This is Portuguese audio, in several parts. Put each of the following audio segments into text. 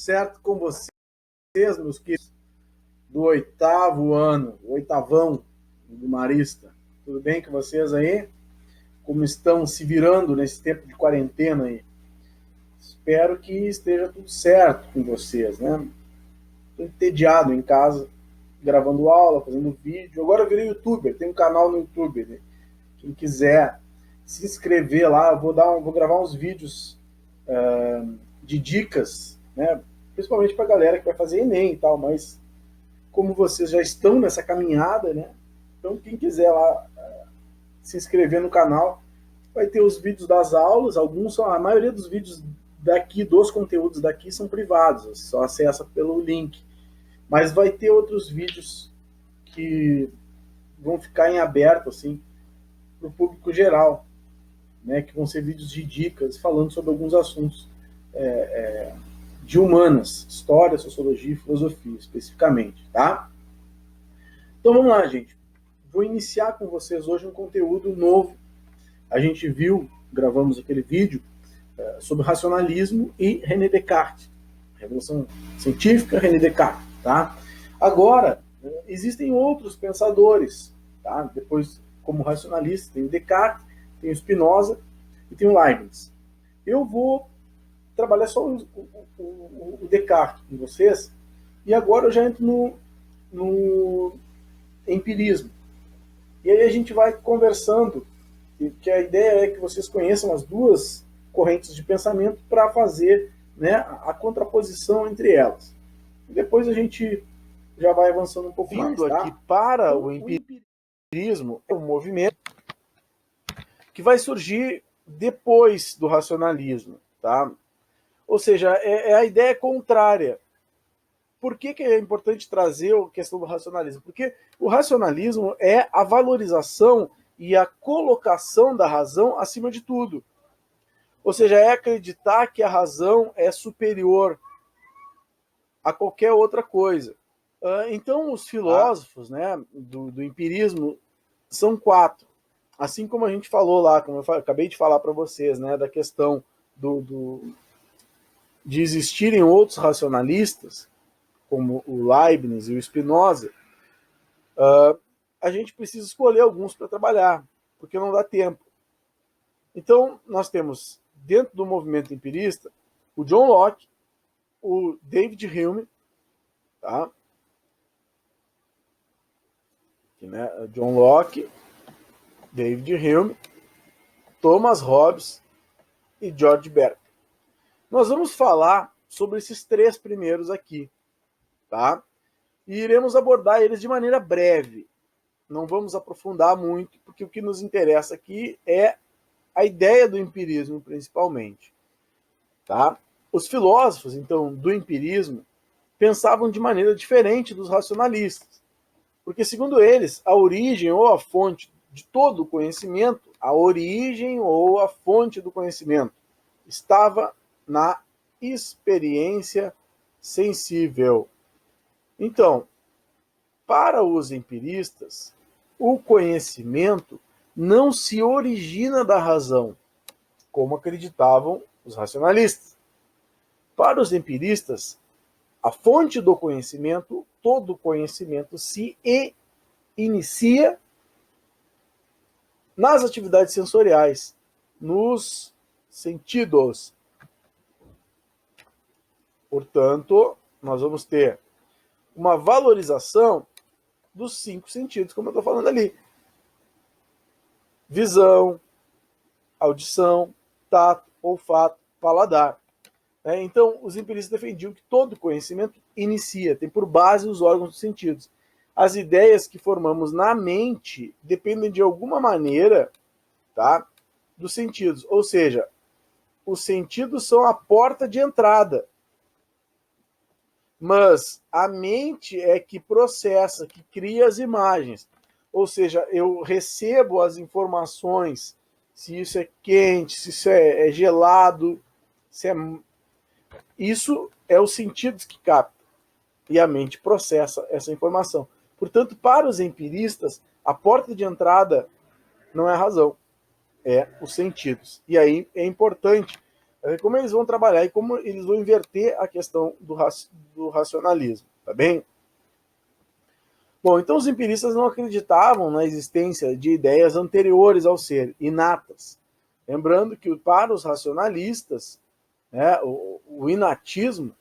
certo com vocês, meus queridos do oitavo ano, o oitavão do Marista? Tudo bem com vocês aí? Como estão se virando nesse tempo de quarentena aí? Espero que esteja tudo certo com vocês, né? Estou entediado em casa, gravando aula, fazendo vídeo. Agora eu virei youtuber, tem um canal no YouTube, né? Quem quiser se inscrever lá, vou gravar uns vídeos de dicas, né? Principalmente para a galera que vai fazer Enem e tal, mas como vocês já estão nessa caminhada, né? Então quem quiser lá se inscrever no canal, vai ter os vídeos das aulas, a maioria dos vídeos daqui, dos conteúdos daqui são privados, só acessa pelo link. Mas vai ter outros vídeos que vão ficar em aberto, assim, para o público geral, né? Que vão ser vídeos de dicas, falando sobre alguns assuntos de humanas, história, sociologia e filosofia, especificamente, tá? Então vamos lá, gente. Vou iniciar com vocês hoje um conteúdo novo. A gente gravamos aquele vídeo sobre racionalismo e René Descartes. Revolução científica, René Descartes, tá? Agora, existem outros pensadores, tá? Depois, como racionalista, tem o Descartes, tem o Spinoza e tem o Leibniz. Eu vou trabalhar só o Descartes com vocês, e agora eu já entro no empirismo. E aí a gente vai conversando, que a ideia é que vocês conheçam as duas correntes de pensamento para fazer, né, a contraposição entre elas. E depois a gente já vai avançando um pouco mais. Tá? Aqui para então, o empirismo é um movimento que vai surgir depois do racionalismo, tá? Ou seja, a ideia contrária. Por que é importante trazer a questão do racionalismo? Porque o racionalismo é a valorização e a colocação da razão acima de tudo. Ou seja, é acreditar que a razão é superior a qualquer outra coisa. Então, os filósofos, né, do empirismo são 4. Assim como a gente falou lá, como eu acabei de falar para vocês, né, da questão de existirem outros racionalistas, como o Leibniz e o Spinoza, a gente precisa escolher alguns para trabalhar, porque não dá tempo. Então, nós temos, dentro do movimento empirista, o John Locke, o David Hume, tá? Aqui, né? John Locke, David Hume, Thomas Hobbes e George Berkeley. Nós vamos falar sobre esses 3 primeiros aqui, tá? E iremos abordar eles de maneira breve. Não vamos aprofundar muito, porque o que nos interessa aqui é a ideia do empirismo, principalmente. Tá? Os filósofos, então, do empirismo, pensavam de maneira diferente dos racionalistas. Porque, segundo eles, a origem ou a fonte de todo o conhecimento, a origem ou a fonte do conhecimento, estava na experiência sensível. Então, para os empiristas, o conhecimento não se origina da razão, como acreditavam os racionalistas. Para os empiristas, a fonte do conhecimento, todo conhecimento, se inicia nas atividades sensoriais, nos sentidos. Portanto, nós vamos ter uma valorização dos 5 sentidos, como eu estou falando ali. Visão, audição, tato, olfato, paladar. Então, os empiristas defendiam que todo conhecimento inicia, tem por base os órgãos dos sentidos. As ideias que formamos na mente dependem de alguma maneira, tá, dos sentidos. Ou seja, os sentidos são a porta de entrada. Mas a mente é que processa, que cria as imagens. Ou seja, eu recebo as informações, se isso é quente, se isso é gelado, isso é os sentidos que captam. E a mente processa essa informação. Portanto, para os empiristas, a porta de entrada não é a razão, é os sentidos. E aí é importante Como eles vão trabalhar e como eles vão inverter a questão do racionalismo, tá bem? Bom, então os empiristas não acreditavam na existência de ideias anteriores ao ser, inatas. Lembrando que para os racionalistas, né, o inatismo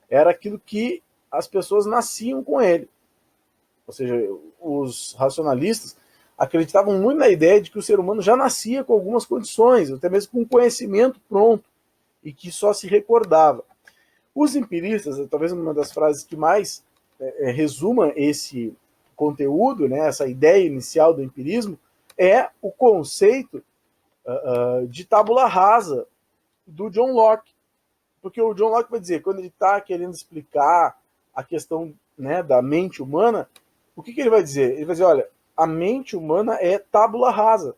era aquilo que as pessoas nasciam com ele. Ou seja, os racionalistas acreditavam muito na ideia de que o ser humano já nascia com algumas condições, até mesmo com conhecimento pronto, e que só se recordava. Os empiristas, talvez uma das frases que mais resuma esse conteúdo, né, essa ideia inicial do empirismo, é o conceito de tábula rasa do John Locke. Porque o John Locke vai dizer, quando ele está querendo explicar a questão, né, da mente humana, o que ele vai dizer? Ele vai dizer, olha, a mente humana é tábula rasa.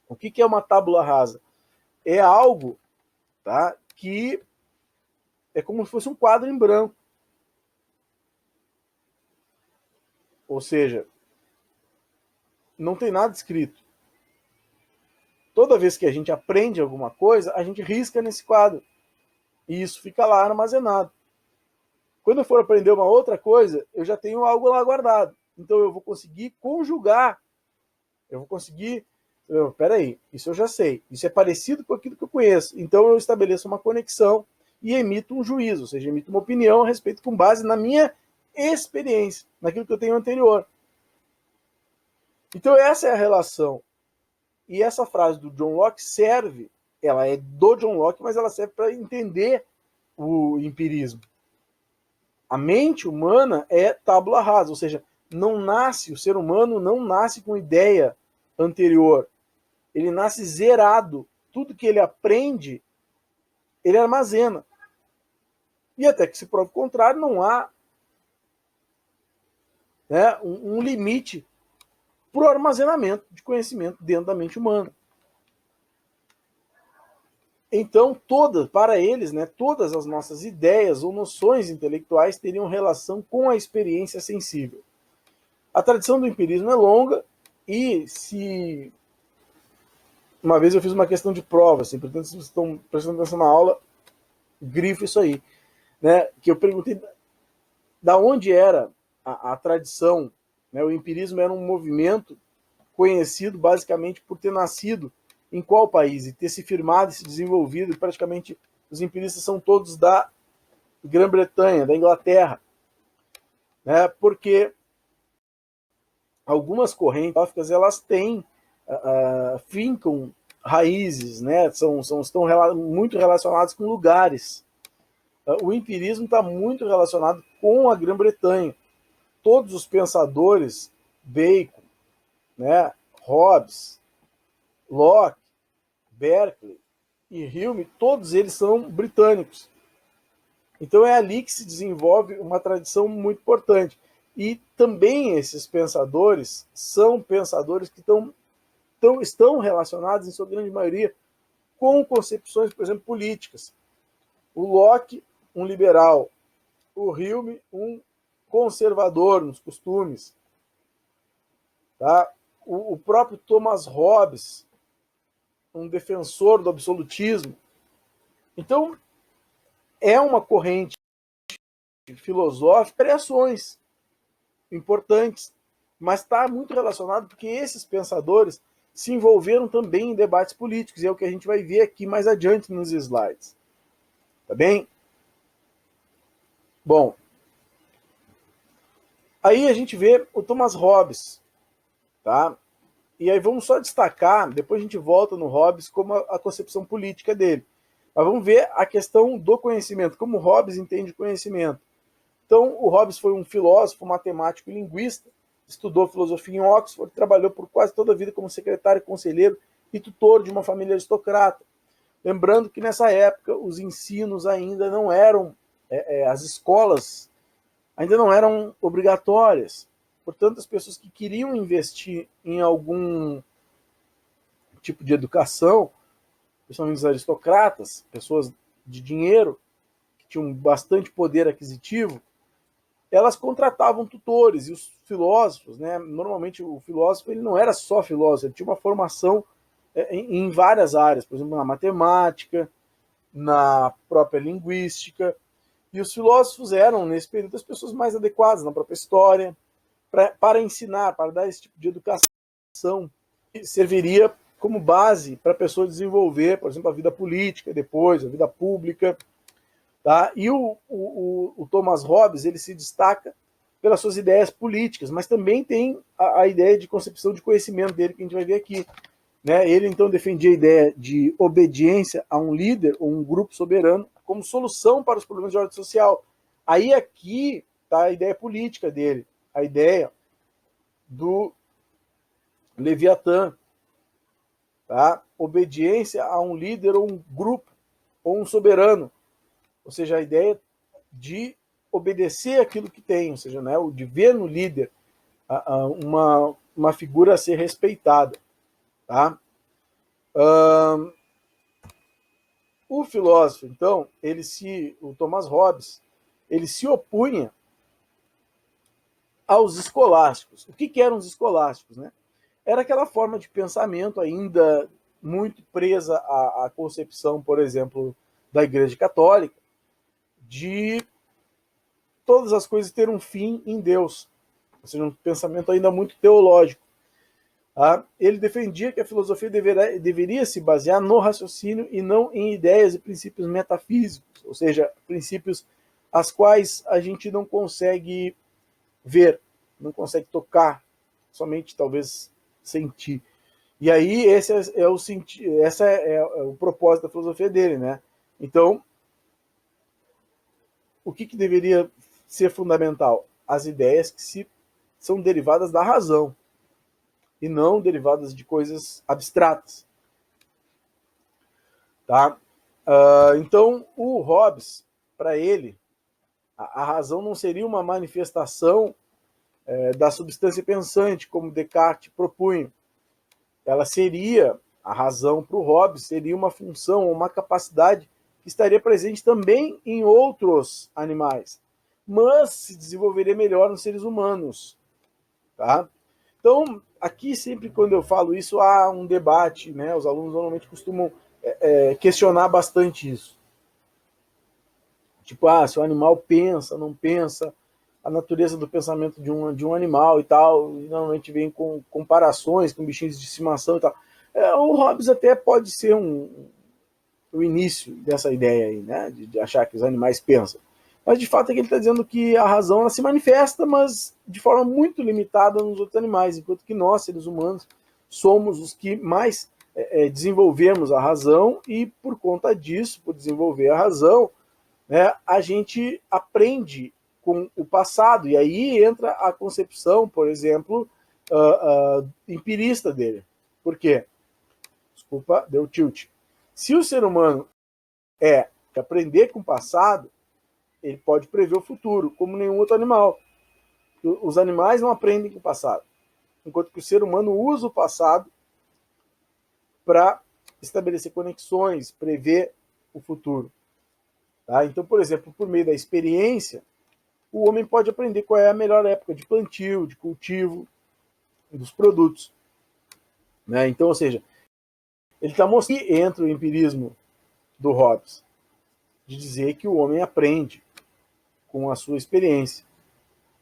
O que é uma tábula rasa? É algo, tá, que é como se fosse um quadro em branco. Ou seja, não tem nada escrito. Toda vez que a gente aprende alguma coisa, a gente risca nesse quadro. E isso fica lá armazenado. Quando eu for aprender uma outra coisa, eu já tenho algo lá guardado. Então eu vou conseguir conjugar. Eu vou conseguir... Peraí, isso eu já sei. Isso é parecido com aquilo que eu conheço. Então eu estabeleço uma conexão e emito um juízo, ou seja, emito uma opinião a respeito com base na minha experiência, naquilo que eu tenho anterior. Então essa é a relação. E essa frase do John Locke serve, ela é do John Locke, mas ela serve para entender o empirismo. A mente humana é tábula rasa, ou seja, não nasce, o ser humano não nasce com ideia anterior. Ele nasce zerado. Tudo que ele aprende, ele armazena. E até que se prove o contrário, não há, né, um limite para o armazenamento de conhecimento dentro da mente humana. Então, para eles, né, todas as nossas ideias ou noções intelectuais teriam relação com a experiência sensível. A tradição do empirismo é longa e se... Uma vez eu fiz uma questão de prova, assim, portanto, se vocês estão prestando atenção na aula, grifo isso aí, né, que eu perguntei da onde era a tradição, né, o empirismo era um movimento conhecido basicamente por ter nascido em qual país e ter se firmado e se desenvolvido, e praticamente os empiristas são todos da Grã-Bretanha, da Inglaterra, né, porque algumas correntes filosóficas, elas têm, fincam raízes, né, estão muito relacionadas com lugares. O empirismo está muito relacionado com a Grã-Bretanha. Todos os pensadores, Bacon, né, Hobbes, Locke, Berkeley e Hume, todos eles são britânicos. Então é ali que se desenvolve uma tradição muito importante. E também esses pensadores são pensadores que estão relacionados, em sua grande maioria, com concepções, por exemplo, políticas. O Locke, um liberal. O Hume, um conservador nos costumes. Tá? O próprio Thomas Hobbes, um defensor do absolutismo. Então, é uma corrente filosófica, variações importantes, mas está muito relacionado porque esses pensadores se envolveram também em debates políticos, e é o que a gente vai ver aqui mais adiante nos slides. Tá bem? Bom, aí a gente vê o Thomas Hobbes, tá? E aí vamos só destacar, depois a gente volta no Hobbes como a concepção política dele. Mas vamos ver a questão do conhecimento, como Hobbes entende conhecimento. Então, o Hobbes foi um filósofo, matemático e linguista, estudou filosofia em Oxford, trabalhou por quase toda a vida como secretário, conselheiro e tutor de uma família aristocrata. Lembrando que nessa época os ensinos ainda não eram, as escolas ainda não eram obrigatórias. Portanto, as pessoas que queriam investir em algum tipo de educação, principalmente os aristocratas, pessoas de dinheiro, que tinham bastante poder aquisitivo, elas contratavam tutores. E os filósofos, né, normalmente o filósofo ele não era só filósofo, ele tinha uma formação em várias áreas, por exemplo, na matemática, na própria linguística, e os filósofos eram, nesse período, as pessoas mais adequadas na própria história, para ensinar, para dar esse tipo de educação, que serviria como base para a pessoa desenvolver, por exemplo, a vida política, depois, a vida pública. Tá? E o Thomas Hobbes, ele se destaca pelas suas ideias políticas, mas também tem a ideia de concepção de conhecimento dele, que a gente vai ver aqui. Né? Ele, então, defendia a ideia de obediência a um líder ou um grupo soberano como solução para os problemas de ordem social. Aí aqui está a ideia política dele, a ideia do Leviatã. Tá? Obediência a um líder ou um grupo ou um soberano. Ou seja, a ideia de obedecer aquilo que tem, ou seja, né, de ver no líder uma figura a ser respeitada. Tá? O filósofo, então, o Thomas Hobbes, ele se opunha aos escolásticos. O que eram os escolásticos? Né? Era aquela forma de pensamento ainda muito presa à concepção, por exemplo, da Igreja Católica, de todas as coisas ter um fim em Deus. Ou seja, um pensamento ainda muito teológico. Ele defendia que a filosofia deveria se basear no raciocínio e não em ideias e princípios metafísicos, ou seja, princípios as quais a gente não consegue ver, não consegue tocar, somente talvez sentir. E aí esse é o propósito da filosofia dele, né? Então, o que deveria ser fundamental? As ideias que são derivadas da razão e não derivadas de coisas abstratas. Tá? Então, o Hobbes, para ele, a razão não seria uma manifestação da substância pensante, como Descartes propunha. Ela seria, a razão para o Hobbes, seria uma função, uma capacidade que estaria presente também em outros animais, mas se desenvolveria melhor nos seres humanos. Tá? Então, aqui sempre quando eu falo isso, há um debate, né? Os alunos normalmente costumam questionar bastante isso. Tipo, se o animal pensa, não pensa, a natureza do pensamento de um animal e tal, e normalmente vem com comparações com bichinhos de estimação e tal. O Hobbes até pode ser o início dessa ideia aí, né? De achar que os animais pensam. Mas de fato é que ele está dizendo que a razão ela se manifesta, mas de forma muito limitada nos outros animais, enquanto que nós, seres humanos, somos os que mais desenvolvemos a razão e por conta disso, por desenvolver a razão, né, a gente aprende com o passado. E aí entra a concepção, por exemplo, empirista dele. Por quê? Desculpa, deu tilt. Se o ser humano aprender com o passado, ele pode prever o futuro, como nenhum outro animal. Os animais não aprendem com o passado, enquanto que o ser humano usa o passado para estabelecer conexões, prever o futuro. Tá? Então, por exemplo, por meio da experiência, o homem pode aprender qual é a melhor época de plantio, de cultivo dos produtos. Né? Então, ou seja, ele está mostrando que entra o empirismo do Hobbes, de dizer que o homem aprende com a sua experiência.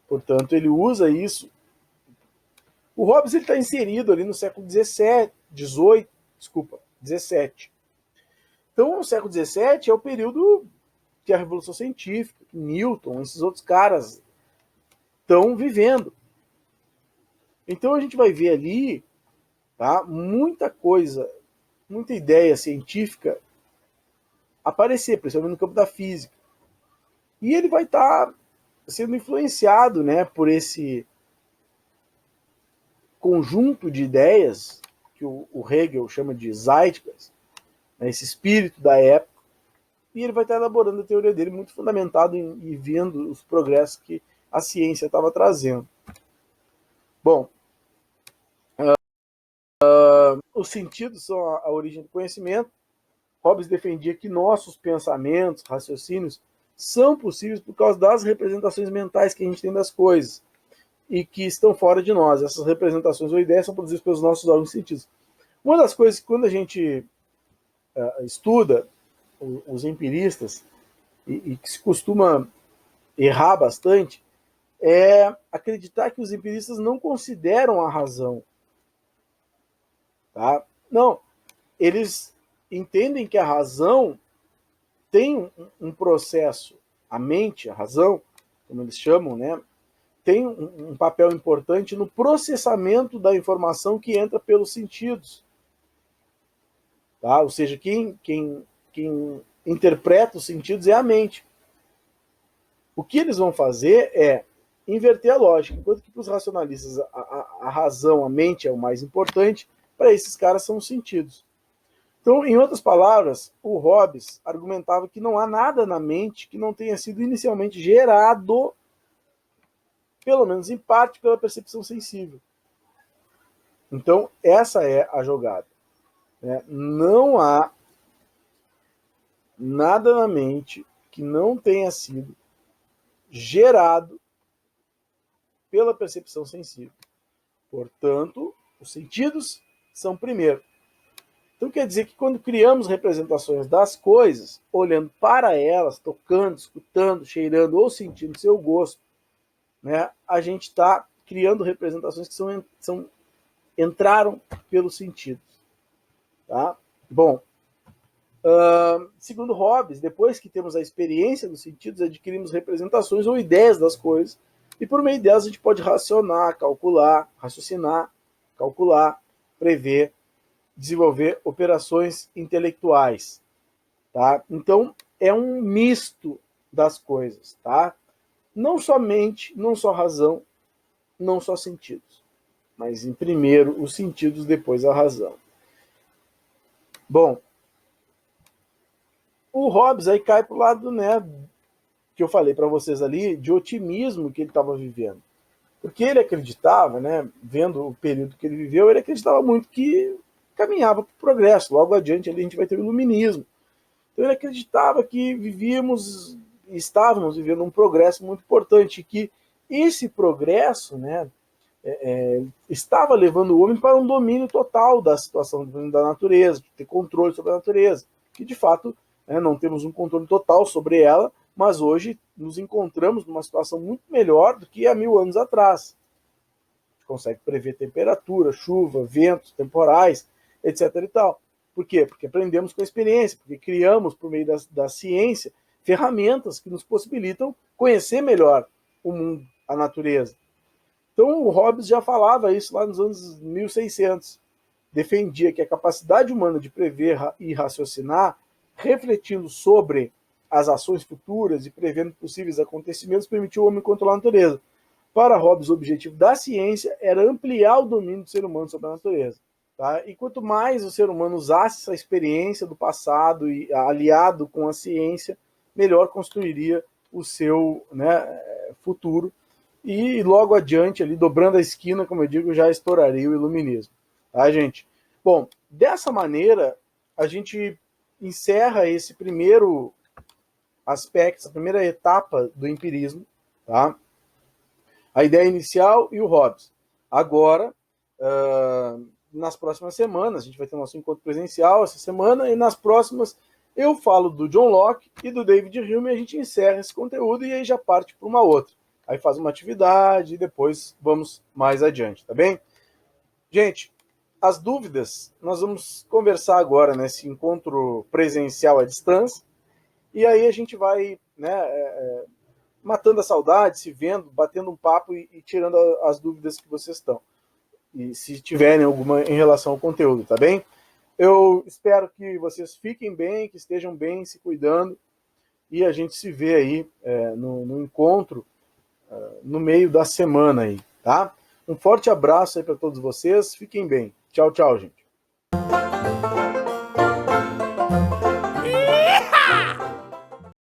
Portanto, ele usa isso. O Hobbes está inserido ali no século XVII. Então, no século XVII é o período que a Revolução Científica, que Newton, esses outros caras estão vivendo. Então, a gente vai ver ali, tá, muita coisa, muita ideia científica aparecer, principalmente no campo da física. E ele vai estar sendo influenciado, né, por esse conjunto de ideias que o Hegel chama de Zeitgeist, né, esse espírito da época, e ele vai estar elaborando a teoria dele muito fundamentado e vendo os progressos que a ciência estava trazendo. Bom, os sentidos são a origem do conhecimento. Hobbes defendia que nossos pensamentos, raciocínios, são possíveis por causa das representações mentais que a gente tem das coisas e que estão fora de nós. Essas representações ou ideias são produzidas pelos nossos órgãos sentidos. Uma das coisas que quando a gente estuda os empiristas, e que se costuma errar bastante, é acreditar que os empiristas não consideram a razão. Tá? Não, eles entendem que a razão tem um processo, a mente, a razão, como eles chamam, né, tem um papel importante no processamento da informação que entra pelos sentidos. Tá? Ou seja, quem interpreta os sentidos é a mente. O que eles vão fazer é inverter a lógica. Enquanto que para os racionalistas a razão, a mente é o mais importante, para esses caras são os sentidos. Então, em outras palavras, o Hobbes argumentava que não há nada na mente que não tenha sido inicialmente gerado, pelo menos em parte, pela percepção sensível. Então, essa é a jogada. Não há nada na mente que não tenha sido gerado pela percepção sensível. Portanto, os sentidos são primeiro. Então quer dizer que quando criamos representações das coisas, olhando para elas, tocando, escutando, cheirando ou sentindo seu gosto, né, a gente está criando representações que entraram pelos sentidos. Tá? Bom, segundo Hobbes, depois que temos a experiência dos sentidos, adquirimos representações ou ideias das coisas, e por meio delas a gente pode raciocinar, calcular, prever, desenvolver operações intelectuais. Tá? Então, é um misto das coisas. Tá? Não só mente, não só razão, não só sentidos. Mas, em primeiro, os sentidos, depois a razão. Bom, o Hobbes aí cai para o lado, né, que eu falei para vocês ali, de otimismo que ele estava vivendo. Porque ele acreditava, né, vendo o período que ele viveu, ele acreditava muito que caminhava para o progresso. Logo adiante ali a gente vai ter o iluminismo. Então ele acreditava que estávamos vivendo um progresso muito importante, que esse progresso, né, estava levando o homem para um domínio total da situação da natureza, de ter controle sobre a natureza, que de fato não temos um controle total sobre ela, mas hoje nos encontramos numa situação muito melhor do que há 1000 anos atrás. A gente consegue prever temperatura, chuva, ventos, temporais, etc. e tal. Por quê? Porque aprendemos com a experiência, porque criamos, por meio da ciência, ferramentas que nos possibilitam conhecer melhor o mundo, a natureza. Então o Hobbes já falava isso lá nos anos 1600. Defendia que a capacidade humana de prever e raciocinar, refletindo sobre as ações futuras e prevendo possíveis acontecimentos, permitiu ao homem controlar a natureza. Para Hobbes, o objetivo da ciência era ampliar o domínio do ser humano sobre a natureza. Tá? E quanto mais o ser humano usasse essa experiência do passado e aliado com a ciência, melhor construiria o seu, né, futuro. E logo adiante, ali dobrando a esquina, como eu digo, já estouraria o iluminismo. Tá, gente? Bom, dessa maneira, a gente encerra esse primeiro aspecto, essa primeira etapa do empirismo, tá? A ideia inicial e o Hobbes. Agora, nas próximas semanas, a gente vai ter nosso encontro presencial essa semana, e nas próximas eu falo do John Locke e do David Hume, e a gente encerra esse conteúdo e aí já parte para uma outra. Aí faz uma atividade e depois vamos mais adiante, tá bem? Gente, as dúvidas nós vamos conversar agora nesse encontro presencial à distância, e aí a gente vai, né, matando a saudade, se vendo, batendo um papo e tirando as dúvidas que vocês estão. E se tiverem alguma em relação ao conteúdo, tá bem? Eu espero que vocês fiquem bem, que estejam bem, se cuidando, e a gente se vê aí no encontro no meio da semana aí, tá? Um forte abraço aí para todos vocês, fiquem bem. Tchau, tchau, gente.